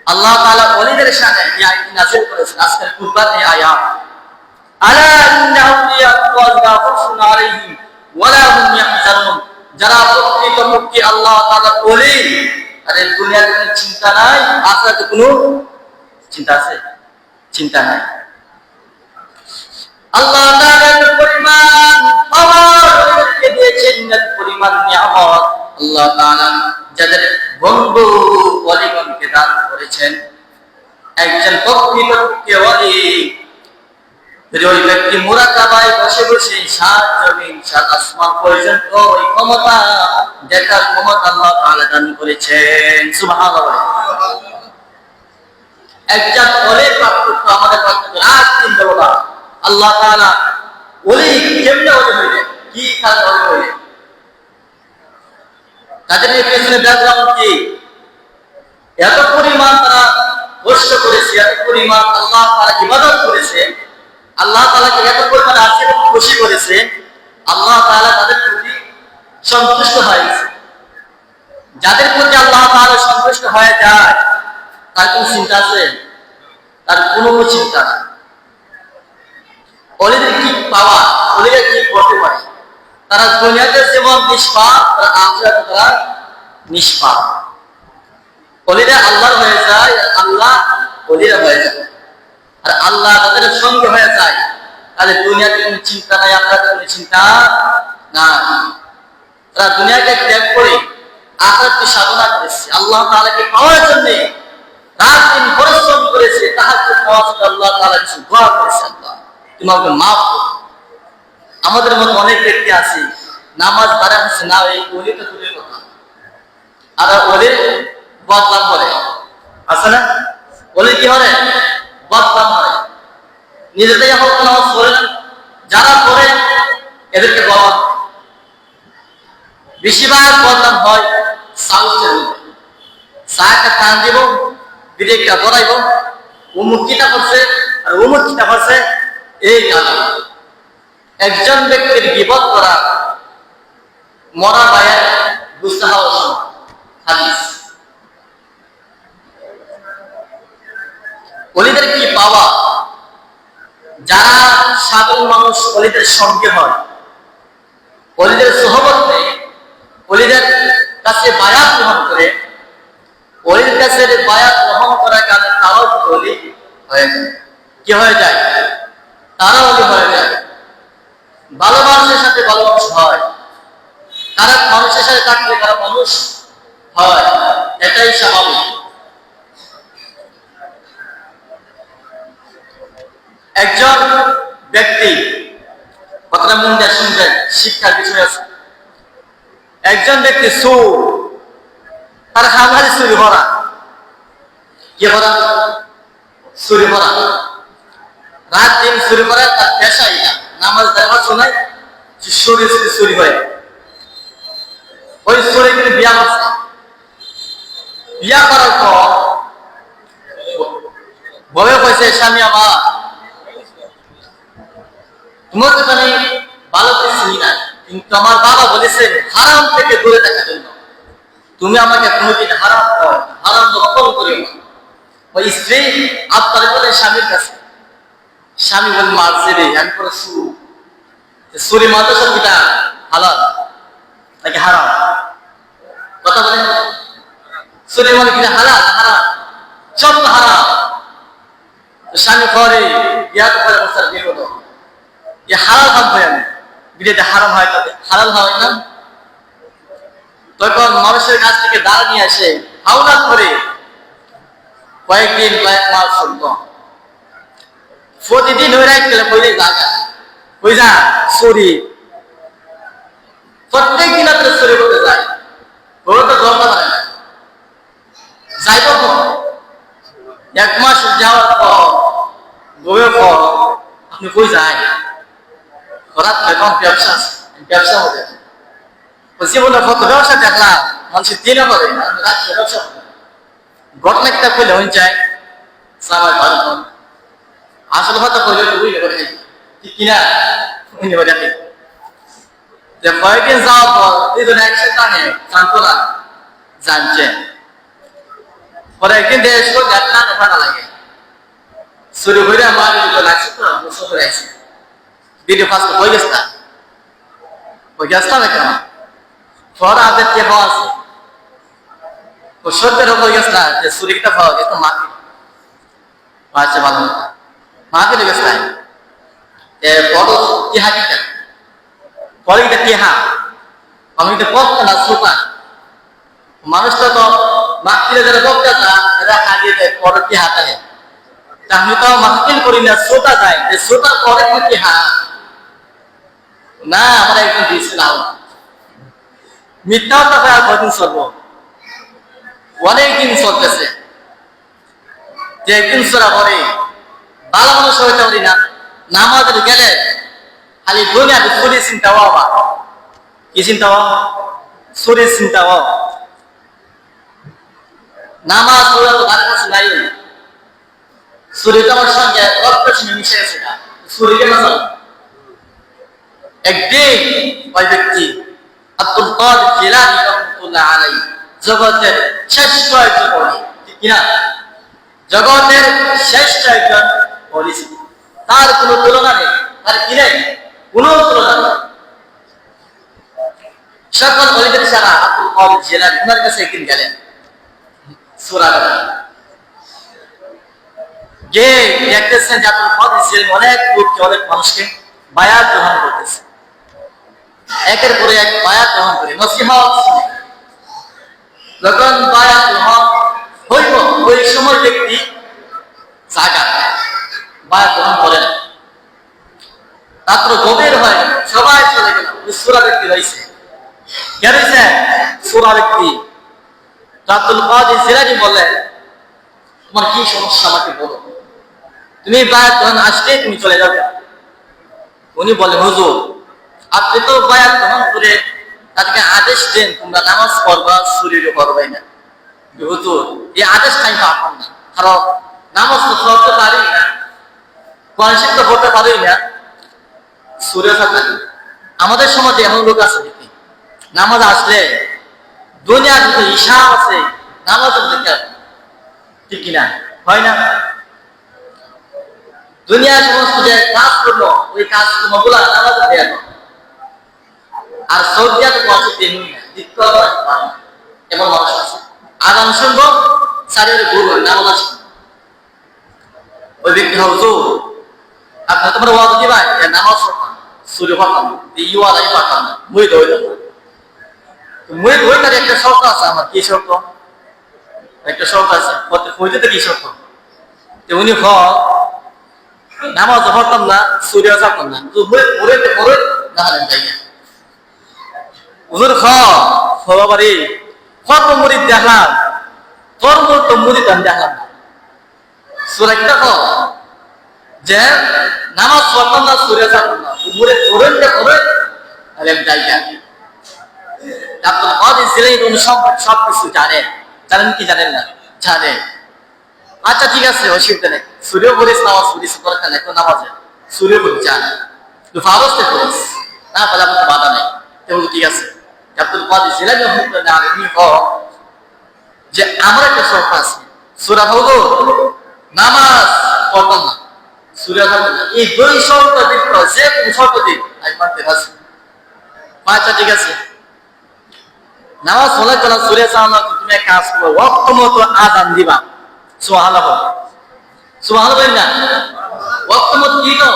আল্লাহ তাআলা ওলিদের শানে এই আয়াতটি নাযিল করেছেন। আজকের কুরবান এই আয়াত, আলা ইন্না আউলিয়াল্লাহি লা খাউফুন আলাইহিম ওয়া লা হুম ইয়াহজানুন, যারা প্রকৃতপক্ষে আল্লাহ তাআলার ওলি, আরে দুনিয়ার কোনো চিন্তা নাই, আখিরাতে কোনো চিন্তা আছে? চিন্তা নাই। আল্লাহ তাআলার পরিমাণ আমাদেরকে দিয়েছেন, পরিমাণ নিয়ামত আল্লাহ তাআলা যাদের বন্ধু ওলিগণকে দান করেছেন। একজন প্রকৃতপক্ষে ওলি যদি ওই ব্যক্তি মুরাকাবায় বসে বসে সাত জমিন সাত আসমান পর্যন্ত ওই ক্ষমতা দেখার ক্ষমতা আল্লাহ তাআলা দান করেছেন। সুবহানাল্লাহ। একজন ওলির পার্থক্য আমাদের পার্থক্য রাত দিন দেব না। আল্লাহ তাআলা ওলি কেমনে ওলি হইলেন, কি কারণে ওলি হইলেন, তাদের পেছনে ব্যাকগ্রাউন্ড কি? এত পরিমাণ তারা কষ্ট করেছে, এত পরিমাণ আল্লাহ তাআলা ইবাদত করেছে, আল্লাহ তাআলাকে এত পরিমাণ আশীর্বাদ এবং খুশি করেছে, আল্লাহ তাআলা তাদের প্রতি সন্তুষ্ট হয়েছে। যাদের প্রতি আল্লাহ তাআলা সন্তুষ্ট হয়ে যায় তার কোনো চিন্তা আছে? তার কোনো চিন্তা নেই। ওলিদের কি পাওয়া, ওলিরা কি করতে পারে? তারা দুনিয়াতে যেমন নিষ্পাপ, তারা আখিরাতে তারা নিষ্পাপ। ওলিরা আল্লাহর হয়ে যায়, আল্লাহ ওলিরা হয়ে যায়। আর আল্লাহ তাদের সঙ্গে হয়ে যায়, তাদের দুনিয়াতে কোনো চিন্তা নাই, আখিরাতে কোনো চিন্তা নাই। তারা দুনিয়াকে ত্যাগ করে আখিরাতকে সাধনা করেছে, আল্লাহ তাআলাকে পাওয়ার জন্য রাত দিন পরিশ্রম করেছে, তাহাজ্জুদ নামাজ পড়ে আল্লাহ তাআলার কাছে দোয়া করেছে, আল্লাহ তুমি আমাকে মাফ করো। আমাদের মতো অনেক ব্যক্তি আছে নামাজ বাড়া হচ্ছে না, এই ওলি তো দূরের কথা, আর ওলির বদনাম করে, আছে না? ওলি কি হয়? বদনাম হয়। নিজেরাই এখন নামাজ পড়ে না, যারা পড়ে এদেরকে বলা বেশিরভাগ বদনাম হয় সাউথের মধ্যে। চাটা টান দিব, ব্রেকটা ধরাইব, অমুক কিটা করছে আর অমুক কিটা করছে, এই কাজ। একজন ব্যক্তির গীবত করা মরা বায়ার বুঝতে হওয়ার সময় হাদিস। ওলিদের কি পাওয়া? যারা সাধারণ মানুষ ওলিদের সঙ্গে হয়, ওলিদের সোহবত নেই, ওলিদের কাছে বায়াত গ্রহণ করে, ওলির কাছে বায়াত গ্রহণ করার কারণে তারাও ওলি হয়ে যায়। কি হয়ে যায়? তারা ওলি হয়ে যায়। ভালো মানুষের সাথে ভালো মানুষ হয়, খারাপ মানুষের সাথে থাকলে খারাপ মানুষ হয়, এটাই স্বাভাবিক। একজন ব্যক্তি, কথাটা মন দিয়ে শুনবেন, শিক্ষার বিষয় আছে। একজন ব্যক্তি চোর, তার হামারি চুরি ভরা, কি ভরা? চুরি ভরা, রাত দিন চুরি করা তার পেশাই না। নামাজ দেখা শোনায় চুরি চুরি হয়। ওই চুরি কিন্তু বিয়া করছে, বিয়া করার পর বউয়ে কইছে, স্বামী আমার তোমার তো আমি ভালো করে চিনি না, কিন্তু আমার বাবা বলেছেন হারাম থেকে দূরে থাকার জন্য তুমি আমাকে কোনোদিন হারাম দখল করিও না। ওই স্ত্রী আত্মারে বলে স্বামীর কাছে, স্বামী বলে মারছে রে, আমি করে সুরি মাত্র সবটা হালাল নাকি হারাম? কথা বলে সুরি মানে কিনা হালাল? হারাম, সব তো হারাম। স্বামী করে বিয়া করে বসার বিয়ে হতো, যে হালাল হাম হয়, আমি বিয়েতে হারাম হয়, তাতে হালাল হয় না। তখন মানুষের কাছ থেকে দাঁড় নিয়ে আসে, হাওলা করে কয়েকদিন কয়েক মাস শুনতো। প্রতিদিন ওই রাত গেলে কইলে জায়গা কই যা চুরি, প্রত্যেক দিন আপনার চুরি করতে যায়, ওরা তো দরকার হয় না। যাইব এক মাস যাওয়ার পর বউয়ের পর আপনি কই যায়, হঠাৎ এখন ব্যবসা হতে জীবনে কত ব্যবসা দেখলাম, মানুষের দিনে করে রাত্রে ব্যবসা ঘটনা একটা কইলে হয়ে যায় সবাই ভালো। আসল কথা কইলে বুঝলে করে ঠিক কিনা দেখে যে কয়েকদিন যাওয়ার পর এই ধরনের একসাথে জানতো না, জানছে পরে একদিন দেশ করে যাত্রা দেখা লাগে শুরু করে আমার লাগছে তো মুসল করে আছে ভিডিও ফাস্ট হয়ে গেছে না হয়ে গেছে না কেন পরে আদের কে হওয়া আছে ও সত্যের হয়ে গেছে না যে সুরিকটা পাওয়া গেছে মাটি আচ্ছা ভালো মাটি লেগে গেছে বড় টিহাকিটা পরে এটা টিহা আমি এটা বক্তা না সুপার মানুষটা তো মাকিলে যারা বক্তা না এরা হারিয়ে দেয় পরে টিহাটা নেই আমি তো মাহফিল করি না শ্রোতা যায় যে শ্রোতা করে কি না আমরা একদিন দিয়েছিলাম মিথ্যাও কথা আর কদিন চলব অনেকদিন চলতেছে যে একদিন চোরা পরে ভালো মানুষ হইতে পারি না নামাজের গেলে খালি দুনিয়া সুরি চিন্তা হওয়া কি চিন্তা হওয়া সুরি চিন্তা হওয়া নামাজ পড়া তো ভালো কিছু নাই সুরিটার সঙ্গে রক্ত ছিনে মিশে গেছে না সুরিকে মাসাল একদিন ওই ব্যক্তি আব্দুল কাদের জিলানী রাহমাতুল্লাহ আলাইহি জগতের শ্রেষ্ঠ একজন ওলি ঠিক কিনা জগতের শ্রেষ্ঠ একজন ওলি তার কোনো তুলনা নেই তার কি নেই কোনো তুলনা নেই সকল ওলিদের সারা আব্দুল কাদের জিলানী ওনার কাছে একদিন গেলেন সূরা যে দেখতেছেন যে আব্দুল কাদের জিলানী অনেক লোককে অনেক মানুষকে বায়াত গ্রহণ করতেছে একের পরে এক বায়াত গ্রহণ করে নসিহত যখন বায়াত গ্রহণ হইব ওই সময় ব্যক্তি জাগা বায়াত গ্রহণ করে না রাত্র গভীর হয় সবাই চলে গেল ওই সূরা ব্যক্তি রয়েছে কে রয়েছে সূরা ব্যক্তি আব্দুল কাদের জিলানী বললেন তোমার কি সমস্যা আমাকে বলো তুমি বায়াত গ্রহণ আসলে তুমি চলে যাবে উনি বলে হুজুর আপনি তো বায়াত গ্রহণ করে তাদেরকে আদেশ দেন তোমরা নামাজ পড়বা সুরিও পড়বাই না হুজুর এই আদেশ আমি পাবো না কারণ নামাজ তো পড়তে পারি না কোরআন শিক্ষা তো পড়তে পারি না সুরে থাকবে আমাদের সমাজে এমন লোক আছে নাকি নামাজ আসলে দুনিয়ার যত হিসাব আছে নামাজ ঠিক কিনা হয় না দুনিয়ার সমস্ত যে কাজ করবো ওই কাজ গুলা নামাজ দেয়া আর সৌদিয়া তো কনসেপ্ট তেমনি না এমন মানুষ আছে আগাম শুনবো শারীরিক ভুল হয় নামাজ আসবে ওই ব্যক্তি হুজুর আপনার তোমার ওয়াজ দিবা যে নামাজ পড়তাম সূরা পড়তাম ইওয়া লাই পড়তাম মুই দইতাম মুই দইতার একটা শর্ত আছে আমার কি শর্ত একটা শর্ত আছে কইতে কি শর্ত যে উনি নামাজ পড়তাম না সূরা পড়তাম না তো মুই পড়ে না হালেন যাইয়া হুজুর বাবারে কত মুরিদ দেখলাম তোর তো মুরিদ আমি দেখলাম না সূরা কিটা যে নামাজ পড়তাম না সূরা পড়তাম না মুরিদ পড়ে আরে যাইয়া আব্দুল কাদের জিলানী কোন সব কিছু জানেন কি জানেন না জানে আচ্ছা ঠিক আছে অসুবিধা নেই সূরা পড়িস নামাজ পড়িস দরকার নেই তো নামাজে সূরা পড়ি জান তো ফারজতে পড়িস না বলে আপনার বাধা নেই তেমন ঠিক আছে আব্দুল কাদের জিলানী রাহমাতুল্লাহ আলাইহি যে আমরা একটা শর্ত আছে সূরা হুজুর নামাজ পড়তাম না সূরা পড়তাম না এই দুই শর্ত বিপরীত যে কোন শর্ত দিই আমি মানতে রাজি আচ্ছা ঠিক আছে নামাজ পড়ার জন্য সূরা চাওয়া তুমি এক কাজ করো ওয়াক্ত মতো আযান দিবা সুবহানাল্লাহ সুবহানাল্লাহ না ওয়াক্ত মতো কি তো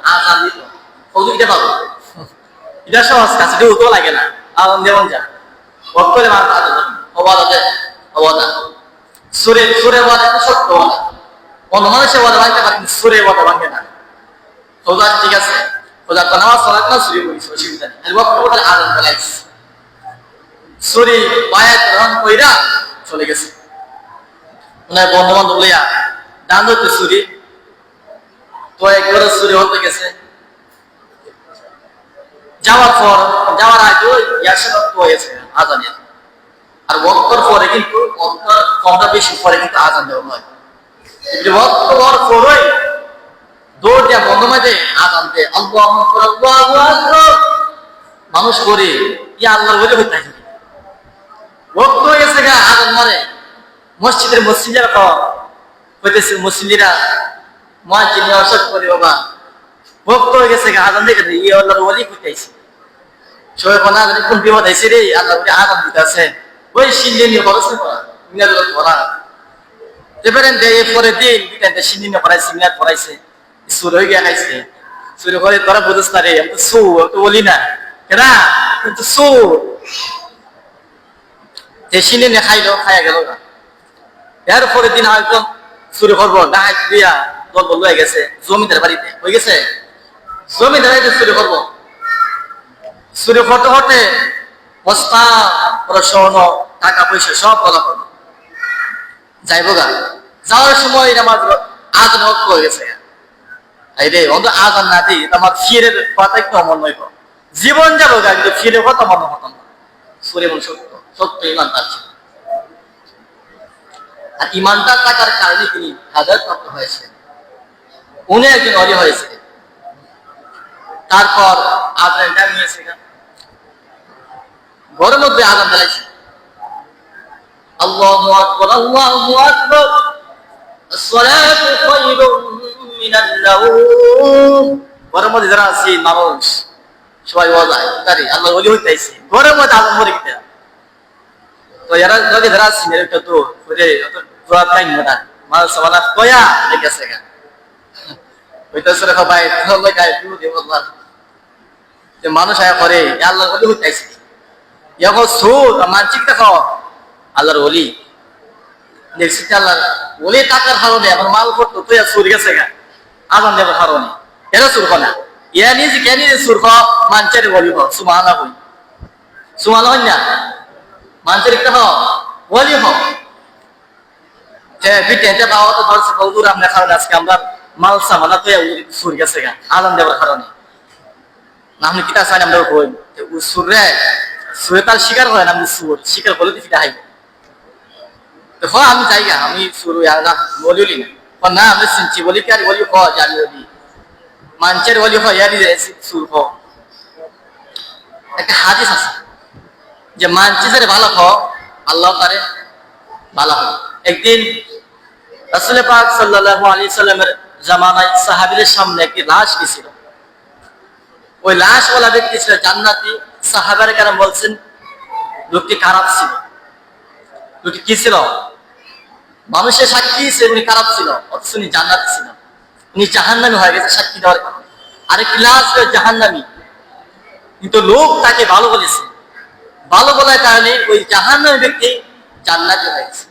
আযান দিত হুজুর এটা পাবো এটা সহজ কাছে তো লাগে না আযান দেওয়া যায় ওয়াক্ত হলে মার আযান ওয়াদা সুরে ওয়াদা তো সত্য ওয়াদা অন্য মানুষের ওয়াদা ভাঙতে পারেন সুরে ওয়াদা ভাঙে না ওদা ঠিক আছে ওদা তো নামাজ পড়ার না সুরে বলিস অসুবিধা নেই ওয়াক্ত বলে আযান বলাইস সুরি বায়াত গ্রহণ কইরা চলে গেছে ওনার বন্ধু বান্ধব লইয়া ডান ধরতে সুরি তো একবার সুরি হতে গেছে যাওয়ার আগে ইয়াসের হয়েছে আজানের আর ওয়াক্তর পরে কিন্তু কমটা বেশি পরে কিন্তু আজান দেওয়া হয় ওয়াক্ত হওয়ার পরেই দৌড় দেওয়া বন্ধ মাঝে আজান দেয় আল্লাহু আকবার আল্লাহু আকবার মানুষ করে ইয়া আল্লাহর বলে হইতে থাকে ওয়াক্ত হয়ে গেছে গা আজান মারে মসজিদের মুসল্লিরা হইতেছে, মুসল্লিরা মুয়াজ্জিন অসৎ করে বাবা ভক্ত হয়ে গেছে, আজান দেখে ইয়ে আল্লাহর ওলি কইতাইছে, সবাই কোনা জানি কোন বিপদ আইছে রে, আল্লাহ বলে আজান দিতেছে, ওই সিন্নি নিয়ে খরচ করা মিনাদ করা এবারে দেয়। পরে দিন সিন্নি নিয়ে পড়াইছে, মিনাদ পড়াইছে, সুর হয়ে গিয়ে খাইছে, সুর করে তোরা বুঝিস না রে, আমি তো সু তো বলি না কেনা, কিন্তু সু সিন্নি নিয়ে খাইলো, খাইয়া গেল না। এর পরের দিন হয়তো শুরু করবো ডাহাই দিয়া দল বল হয়ে গেছে জমিদার বাড়িতে, হয়ে গেছে জমিদার বাড়িতে শুরু করবো। শুরু করতে করতে বস্তা স্বর্ণ টাকা পয়সা সব কথা করবো, যাইবো গা। যাওয়ার সময় আমার আজান হয়ে গেছে, এই রে অন্ত আজান না দিই আমার ফিরের কথা একটু অমন্বয় কর, জীবন যাবো গা, কিন্তু ফিরে কথা মনে হতাম না। সুরে মন সত্য সত্য ইমান তার ছিল, আর ইমানদার থাকার কারণে তিনি হাজার প্রাপ্ত হয়েছে, উনি একজন অলি হয়েছে। তারপর আজান টাইম নিয়েছে, ঘরের মধ্যে আজান চালাইছে, আল্লাহু আকবার আল্লাহু আকবার আসসালাতু খায়রুম মিনান নাওম। ঘরের মধ্যে যারা আছে মানুষ সবাই ওয়াজায় তারি আল্লাহ ওলি হইতাইছে, ঘরের মধ্যে আজান মরে গেছে। তো এরা যদি যারা আছে এটা তো করে অত পুরা টাইম না মাল সবালা কয়া লেগেছে গা, হইতাছে রে ভাই তাহলে গায় তুই দেব আল্লাহ যে মানুষ আয়া করে আল্লাহ ওলি হইতাইছে, এখন সুদ মানসিক দেখো আল্লাহর ওলি দেখছি আল্লাহ ওলি টাকার কারণে আমার মাল করতো তুই সুর গেছে গা, আজান দেবার কারণে এরা সুর না, ইয়া নিজে কেন সুর মানছের ওলি হ সুবহানাল্লাহ হই, সুবহানাল্লাহ হই না মানুষের একটা ওলি হোক পিঠে পাওয়া তো ধরছে কৌদুর আমরা কারণে আজকে আমরা মাল সামানা তো সুর গেছে গা আজান দেওয়ার কারণে না, আপনি কিতা চাই আমরা কই সুরে সুরে তার শিকার হয় না, আমি সুর শিকার করলে তো ফিটা হাইব দেখো আমি যাই গা, আমি সুর না বলি না না আমি চিনছি বলি কি আর বলি হ যে আমি বলি মানুষের বলি হয় ইয়ারি সুর হ। একটা হাদিস আছে যে মানচিজের ভালো হও আল্লাহ তারে ভালো হও। একদিন রাসূল পাক সাল্লাল্লাহু আলাইহি সাল্লামের জামানায় সাহাবীদের সামনে একটি লাশ গেছিল, ওই লাশওয়ালা ব্যক্তি ছিল জান্নাতি। সাহাবায়ে কেরাম বলছেন লোকটি খারাপ ছিল, লোকটি কি ছিল, মানুষের সাক্ষী ছিল উনি খারাপ ছিল, অথচ উনি জান্নাতি ছিল, উনি জাহান্নামী হয়ে গেছে সাক্ষী দেওয়ার কারণে। আরেকটি লাশ ছিল জাহান্নামী, কিন্তু লোক তাকে ভালো বলেছে, ভালো বলার কারণে ওই জাহান্নামী ব্যক্তি জান্নাতি হয়েছে।